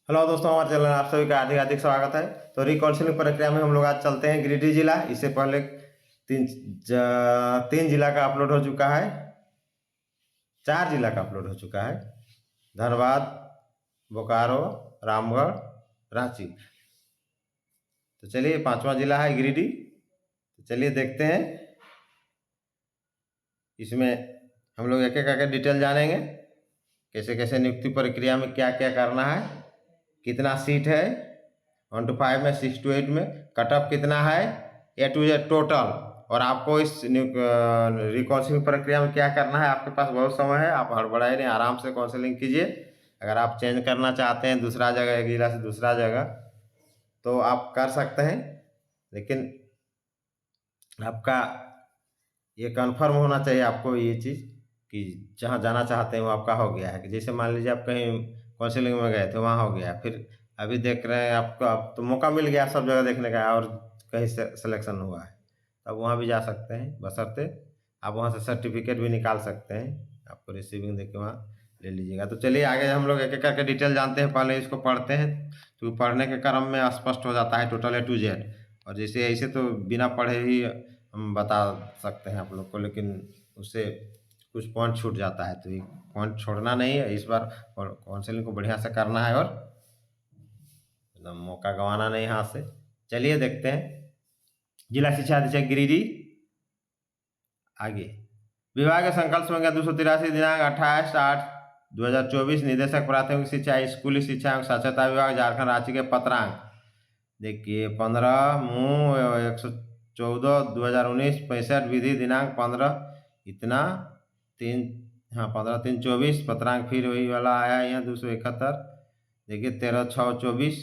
Hello दोस्तों, हमारे channel में आप सभी का हार्दिक हार्दिक स्वागत है। तो रिकाउंसलिंग प्रक्रिया में हम लोग आज चलते हैं गिरिडीह जिला। इससे पहले तीन जिला का अपलोड हो चुका है, 4 जिला का अपलोड हो चुका है: धनबाद, बोकारो, रामगढ़, रांची। तो चलिए, 5वां जिला है गिरिडीह। तो चलिए देखते हैं, इसमें हम लोग एक एक करके डिटेल जानेंगे, कैसे कैसे नियुक्ति प्रक्रिया में क्या क्या करना है, कितना सीट है 1 to 5 में, 6 to 8 में, कट ऑफ कितना है, A to Z टोटल। और आपको इस रिकाउंसलिंग प्रक्रिया में क्या करना है, आपके पास बहुत समय है, आप हड़बड़ाए नहीं, आराम से काउंसलिंग कीजिए। अगर आप चेंज करना चाहते हैं दूसरा जगह, एक जिला से दूसरा जगह, तो आप कर सकते हैं, लेकिन आपका ये कन्फर्म होना चाहिए आपको ये चीज़ कि जहाँ जाना चाहते हैं वो आपका हो गया है। कि जैसे मान लीजिए आप कहीं काउंसलिंग में गए थे, वहाँ हो गया, फिर अभी देख रहे हैं आपको, अब तो मौका मिल गया सब जगह देखने का और कहीं से सिलेक्शन हुआ है, तब वहाँ भी जा सकते हैं, बशर्ते आप वहाँ से सर्टिफिकेट भी निकाल सकते हैं। आपको रिसीविंग देके वहाँ ले लीजिएगा। तो चलिए आगे हम लोग एक एक करके डिटेल जानते हैं। पहले इसको पढ़ते हैं, तो पढ़ने के क्रम में स्पष्ट हो जाता है टोटल A to Z। और जैसे ऐसे तो बिना पढ़े ही हम बता सकते हैं आप लोग को, लेकिन उससे कुछ पॉइंट छूट जाता है, तो ये पॉइंट छोड़ना नहीं है। इस बार काउंसलिंग को बढ़िया से करना है और एकदम मौका गंवाना नहीं हाथ से। चलिए देखते हैं। जिला शिक्षा अधीक्षक गिरिडीह। आगे विभाग संकल्प संख्या 283 दिनांक 28/8/2024। निदेशक प्राथमिक शिक्षा स्कूली शिक्षा एवं साक्षरता विभाग झारखंड रांची के पत्रांक देखिए 15 मू 114/2019। 65 विधि दिनांक 15 इतना 3 हाँ 15/3/24। पत्रांक फिर वही वाला आया यहाँ 271। देखिए 13/6/24।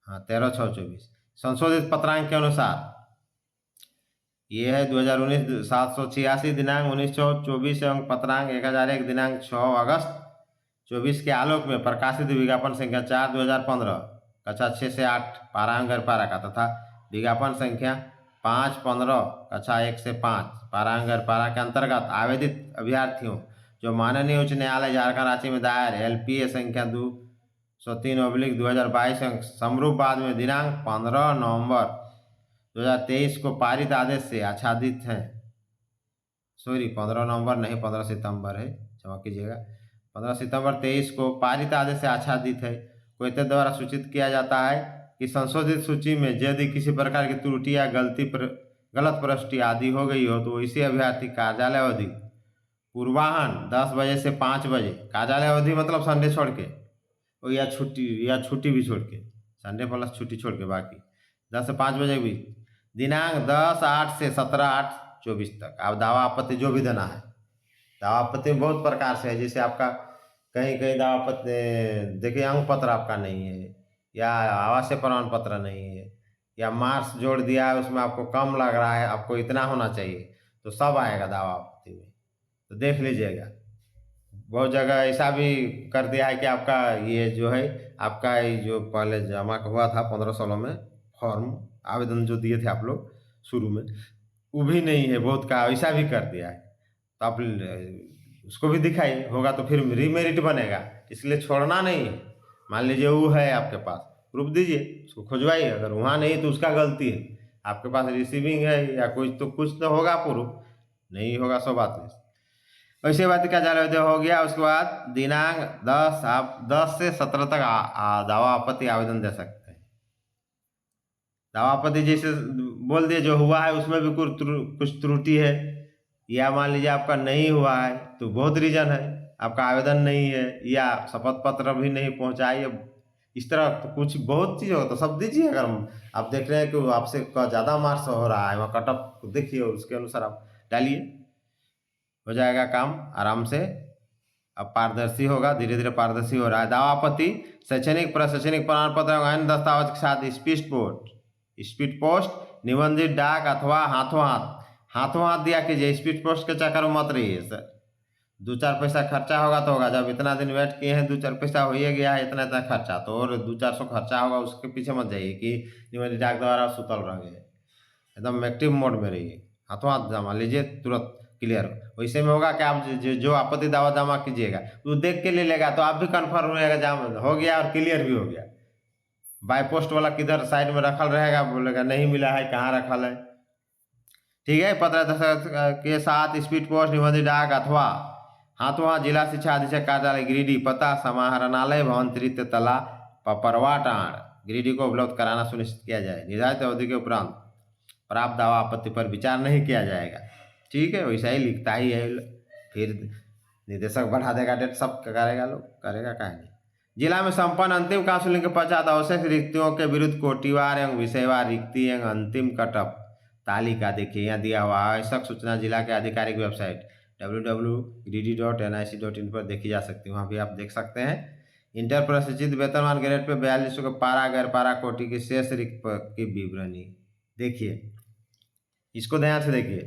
हाँ 13/6/24 संशोधित पत्रांक के अनुसार ये है 2019 786 दिनांक 1924 एवं पत्रांक 1001 दिनांक 6 अगस्त 24 के आलोक में प्रकाशित विज्ञापन संख्या 4/2015 कक्षा 6 से 8 पारांक पारा का तथा विज्ञापन संख्या 5/15 कक्षा 1 से 5 पारांक पारा के अंतर्गत आवेदित अभ्यर्थियों जो माननीय उच्च न्यायालय झारखंड रांची में दायर LPA संख्या 203/2022 एवं समरूप बाद में दिनांक 15 नवंबर 2023 को पारित आदेश से आच्छादित हैं। सॉरी 15 नवंबर नहीं, 15 सितंबर है, क्षमा कीजिएगा। 15 सितंबर 23 को पारित आदेश से आच्छादित है को इतने द्वारा सूचित किया जाता है कि संशोधित सूची में यदि किसी प्रकार की त्रुटि या गलत प्रविष्टि आदि हो गई हो, तो इसी अभ्यर्थी कार्यालय अवधि पूर्वाह्न 10 बजे से 5 बजे, कार्यालय अवधि मतलब संडे छोड़ के, और या छुट्टी भी छोड़ के, संडे प्लस छुट्टी छोड़ के बाकी 10 से 5 बजे भी, दिनांक 10/8 से 17/8/24 तक आप दावा आपत्ति जो भी देना है। दावा आपत्ति में बहुत प्रकार से है, जैसे आपका कहीं कहीं दावा आपत्ति देखिए अंक पत्र आपका नहीं है, या आवासीय प्रमाण पत्र नहीं है, या मार्क्स जोड़ दिया है उसमें आपको कम लग रहा है, आपको इतना होना चाहिए, तो सब आएगा दावा आपत्ति में। तो देख लीजिएगा, बहुत जगह ऐसा भी कर दिया है कि आपका ये जो है, आपका ये जो पहले जमा हुआ था 15-16 में फॉर्म आवेदन जो दिए थे आप लोग शुरू में, वो भी नहीं है, बहुत का ऐसा भी कर दिया है। तो आप उसको भी दिखाइए, होगा तो फिर रीमेरिट बनेगा, इसलिए छोड़ना नहीं है। मान लीजिए वो है आपके पास, प्रूफ दीजिए, उसको खुजवाइए। अगर वहाँ नहीं तो उसका गलती है, आपके पास रिसीविंग है या कुछ तो होगा, प्रूफ नहीं होगा सो बात नहीं। वैसे बात का कार्यालय हो गया। उसके बाद दिनांक 10 आप 10 से 17 तक दावा आपत्ति आवेदन दे सकते हैं। दावा आपत्ति जैसे बोल दिए जो हुआ है उसमें भी कुछ त्रुटि है, या मान लीजिए आपका नहीं हुआ है तो बहुत रीजन है, आपका आवेदन नहीं है या शपथ पत्र भी नहीं पहुंचाइए, इस तरह तो कुछ बहुत चीज़ होता, तो सब दीजिए। अगर आप देख रहे हैं कि आपसे ज़्यादा मार्क्स हो रहा है, वहाँ कट ऑफ देखिए, उसके अनुसार आप डालिए, हो जाएगा काम आराम से। अब पारदर्शी होगा, धीरे धीरे पारदर्शी हो रहा है। दावा आपत्ति शैक्षणिक प्रमाण पत्र एवं अन्य दस्तावेज के साथ स्पीड पोस्ट निबंधित डाक अथवा हाथों हाथ दिया कीजिए। स्पीड पोस्ट के चक्कर में मत रहिए सर, 2-4 पैसा खर्चा होगा तो होगा। जब इतना दिन वेट किए हैं, 2-4 पैसा हो ही गया है, इतना खर्चा, तो और 200-400 खर्चा होगा, उसके पीछे मत जाइए कि निबंधित डाक द्वारा सुतल रह गए। एकदम एक्टिव मोड में रहिए, हाथों हाथ जमा लीजिए, तुरंत क्लियर हो। वैसे में होगा कि आप जो आपत्ति दावा जमा कीजिएगा वो देख के ले लेगा, तो आप भी कन्फर्म रहेगा जमा हो गया और क्लियर भी हो गया। बाय पोस्ट वाला किधर साइड में रखल रहेगा, बोलेगा नहीं मिला है, कहाँ रखल है। ठीक है। पत्र दस्तखत के साथ स्पीड पोस्ट, निबंधित डाक अथवा हाथों जिला शिक्षा अधीक्षक कार्यालय गिरिडीह, पता समाहरणालय भवन तृतीय तला, पपरवाटाण गिरिडीह को उपलब्ध कराना सुनिश्चित किया जाए। निर्धारित अवधि के उपरांत प्राप्त दावा आपत्ति पर विचार नहीं किया जाएगा। ठीक है, वैसा ही लिखता ही है। फिर निदेशक बढ़ा देगा डेट, सब करेगा, लोग करेगा क्या नहीं। जिला में संपन्न अंतिम काउंसिलिंग के पश्चात आवश्यक रिक्तियों के विरुद्ध कोटिवार एवं विषयवार रिक्ति एवं अंतिम कटअप तालिका देखिए यहाँ दिया हुआ। आवश्यक सूचना जिला के आधिकारिक वेबसाइट www.dd.nic.in पर देखी जा सकती है, वहाँ भी आप देख सकते हैं। इंटर प्रशिक्षित वेतनमान ग्रेड पे 4200 के पारा गैर पारा कोटि की शेष रिक्त की विवरणी देखिए, इसको ध्यान से देखिए।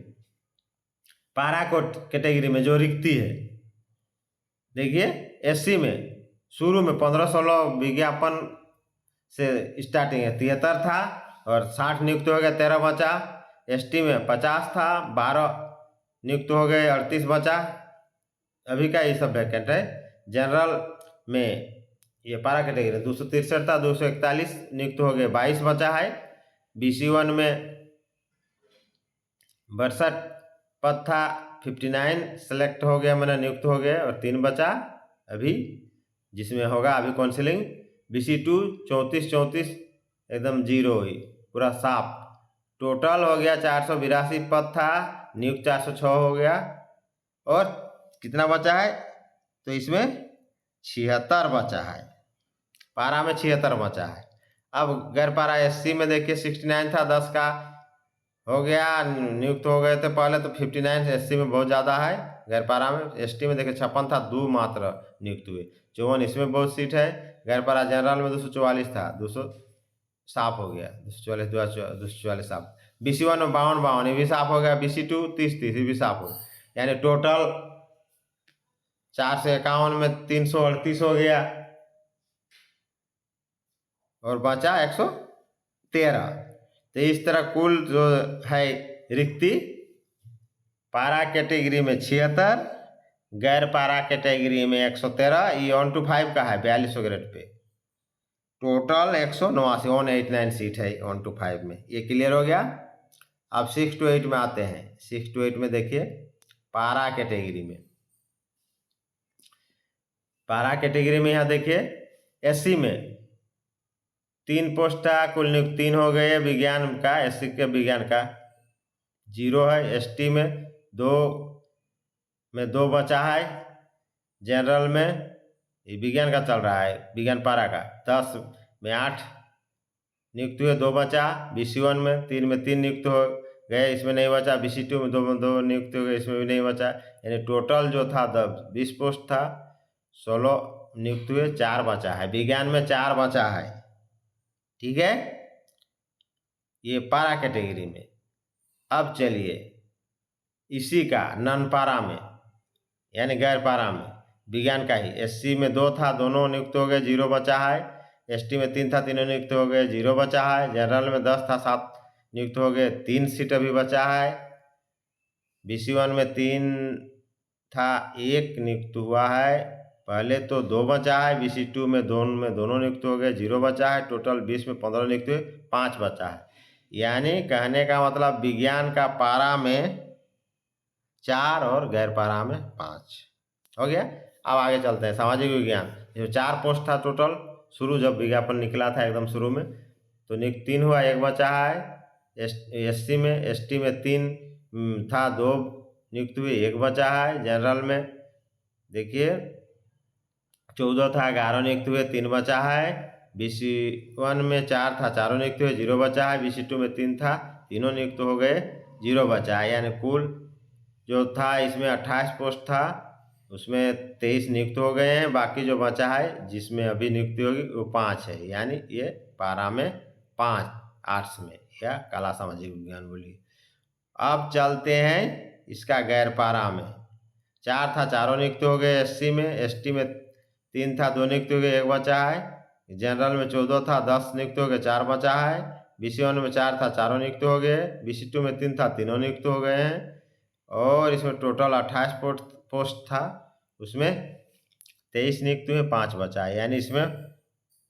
पारा कोट कैटेगरी में जो रिक्ति है देखिए, एससी में शुरू में 1516 विज्ञापन से स्टार्टिंग है, 73 था और 60 नियुक्त हो गए, 13 बचा। एसटी में 50 था, 12 नियुक्त हो गए, 38 बचा। अभी का ये सब वैकेंट है। जनरल में ये पारा कैटेगरी 263 था, 241 नियुक्त हो गए, 22 बचा है। BC1 में 62 पद था, 59 सेलेक्ट हो गया, मैंने नियुक्त हो गए और 3 बचा अभी, जिसमें होगा अभी काउंसिलिंग। BC2 34 एकदम जीरो हुई, पूरा साफ। टोटल हो गया 482 पद था, नियुक्त 406 हो गया और कितना बचा है, तो इसमें 76 बचा है। पारा में 76 बचा है। अब गैर पारा एससी में देखिए 69 था, 10 का हो गया, नियुक्त हो गए थे पहले, तो 59 एससी में बहुत ज़्यादा है। गैर पारा में एसटी में देखिए 56 था, 2 मात्र नियुक्त हुए। 54 इसमें बहुत सीट है। गैर पारा जनरल में 244 था, 200 साफ हो गया, 244 साफ। BC1 में 52 ये भी साफ हो गया। BC2 30 ये भी साफ हो गया, यानी टोटल 451 में 338 हो गया और बचा 113। तो इस तरह कुल जो है रिक्ति, पारा कैटेगरी में 76, गैर पारा कैटेगरी में 113, ये 1 to 5 का है 4200 ग्रेड पे। टोटल 189 सीट है 1 to 5 में। ये क्लियर हो गया। अब 6 to 8 में आते हैं। 6 to 8 में देखिए, पारा कैटेगरी में, पारा कैटेगरी में यहाँ देखिए एससी में 3 पोस्ट था, कुल नियुक्त 3 हो गए। विज्ञान का, एससी के विज्ञान का 0 है। एसटी में 2 बचा है। जनरल में ये विज्ञान का चल रहा है, विज्ञान पारा का 10 में 8 नियुक्त हुए, 2 बचा। BC1 में 3 नियुक्त हो गए, इसमें नहीं बचा। BC2 में 2 नियुक्त हो गए, इसमें भी नहीं बचा। यानी टोटल जो था 20 पोस्ट था, 16 नियुक्त हुए, 4 बचा है। विज्ञान में 4 बचा है। ठीक है, ये पारा कैटेगरी में। अब चलिए इसी का नन पारा में, यानी गैर पारा में, विज्ञान का ही। एससी में 2 था, दोनों नियुक्त हो गए, 0 बचा है। एसटी में 3 था, तीनों नियुक्त हो गए, 0 बचा है। जनरल में 10 था, 7 नियुक्त हो गए, 3 सीट अभी बचा है। BC1 में 3 था, 1 नियुक्त हुआ है पहले, तो 2 बचा है। BC2 में दोनों नियुक्त हो गए, 0 बचा है। टोटल 20 में 15 नियुक्त हुए, 5 बचा है। यानी कहने का मतलब विज्ञान का पारा में 4 और गैर पारा में 5 हो गया। अब आगे चलते हैं। सामाजिक विज्ञान जो 4 पोस्ट था टोटल, शुरू जब विज्ञापन निकला था एकदम शुरू में, तो नियुक्त 3 हुआ, 1 बचा है। एससी में, एसटी में 3 था, 2 नियुक्त हुए, 1 बचा है। जनरल में देखिए 14 था, 11 नियुक्त हुए, 3 बचा है। BC1 में 4 था, 4 नियुक्त हुए, 0 बचा है। BC2 में 3 था, तीनों नियुक्त हो गए, 0 बचा है। यानी कुल जो था इसमें 28 पोस्ट था, उसमें 23 नियुक्त हो गए हैं। बाकी जो बचा है जिसमें अभी नियुक्ति होगी वो 5 है। यानी ये पारा में 5 आर्ट्स में, या कला सामाजिक विज्ञान बोलिए। अब चलते हैं इसका गैर पारा में। 4 था, 4 नियुक्त हो गए एससी में। एसटी में 3 था, 2 नियुक्त हो गए, 1 बचा है। जनरल में 14 था, 10 नियुक्त हो गए, 4 बचा है। BC1 में 4 था, 4 नियुक्त हो गए। BC2 में 3 था, तीनों नियुक्त हो गए हैं। और इसमें टोटल 28 पोस्ट था, उसमें 23 नियुक्त हुए, 5 बचा है, यानी इसमें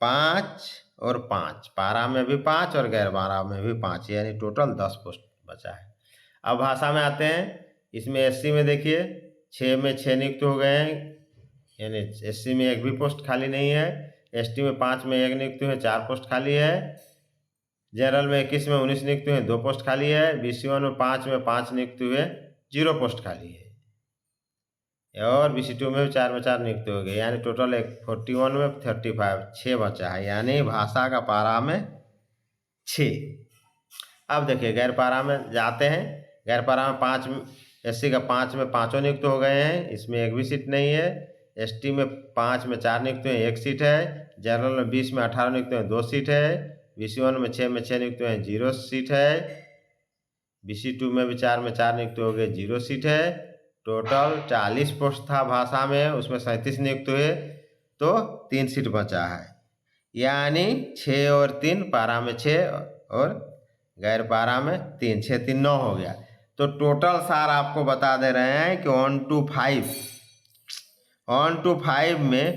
5 और 5, पारा में भी 5 और गैर पारा में भी 5, यानी टोटल 10 पोस्ट बचा है। अब भाषा में आते हैं। इसमें एससी में देखिए 6 में 6 नियुक्त हो गए हैं, यानी एससी में एक भी पोस्ट खाली नहीं है। एसटी में 5 में 1 नियुक्त हुए, 4 पोस्ट खाली है। जनरल में 21 में 19 नियुक्त हुए, 2 पोस्ट खाली है। BC1 में 5 नियुक्त हुए, 0 पोस्ट खाली है। और BC2 में 4 में 4 नियुक्त हो गए, यानी टोटल 41 में 35, 6 बचा है, यानी भाषा का पारा में 6। अब देखिए गैर पारा में जाते हैं। गैर पारा में 5, एससी का 5 में 5 नियुक्त हो गए हैं, इसमें एक भी सीट नहीं है। एसटी में 5 में 4 नियुक्त हुए, 1 सीट है। जनरल में 20 में 18 नियुक्त हुए, 2 सीट है। BC1 में 6 नियुक्त हुए, 0 सीट है। BC2 में भी 4 में 4 नियुक्त हो गए, 0 सीट है। टोटल 40 पोस्ट था भाषा में, उसमें 37 नियुक्त हुए, तो 3 सीट बचा है, यानी 6 और 3, पारा में 6 और गैर पारा में 3, 6 3 9 हो गया। तो टोटल सार आपको बता दे रहे हैं कि 1 to 5 में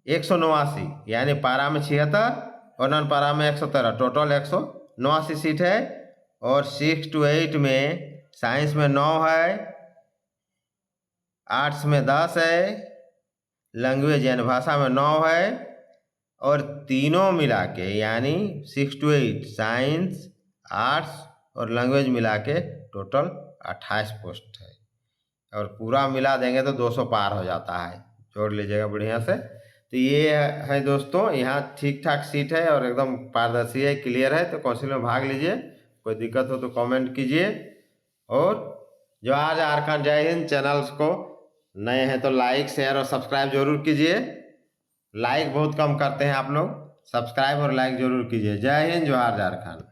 189, यानी पारा में 76 और नॉन पारा में 113, टोटल 189 सीट है। और 6 to 8 में साइंस में 9 है, आर्ट्स में 10 है, लैंग्वेज यानी भाषा में 9 है, और तीनों मिला के यानी 6 to 8 साइंस, आर्ट्स और लैंग्वेज मिला के टोटल 28 पोस्ट है। और पूरा मिला देंगे तो 200 पार हो जाता है, जोड़ लीजिएगा बढ़िया से। तो ये है दोस्तों, यहाँ ठीक ठाक सीट है और एकदम पारदर्शी है, क्लियर है। तो काउंसिल में भाग लीजिए, कोई दिक्कत हो तो कमेंट कीजिए। और जोहार झारखंड, जय हिंद। चैनल्स को नए हैं तो लाइक, शेयर और सब्सक्राइब जरूर कीजिए। लाइक बहुत कम करते हैं आप लोग, सब्सक्राइब और लाइक जरूर कीजिए। जय हिंद, जोहार झारखंड।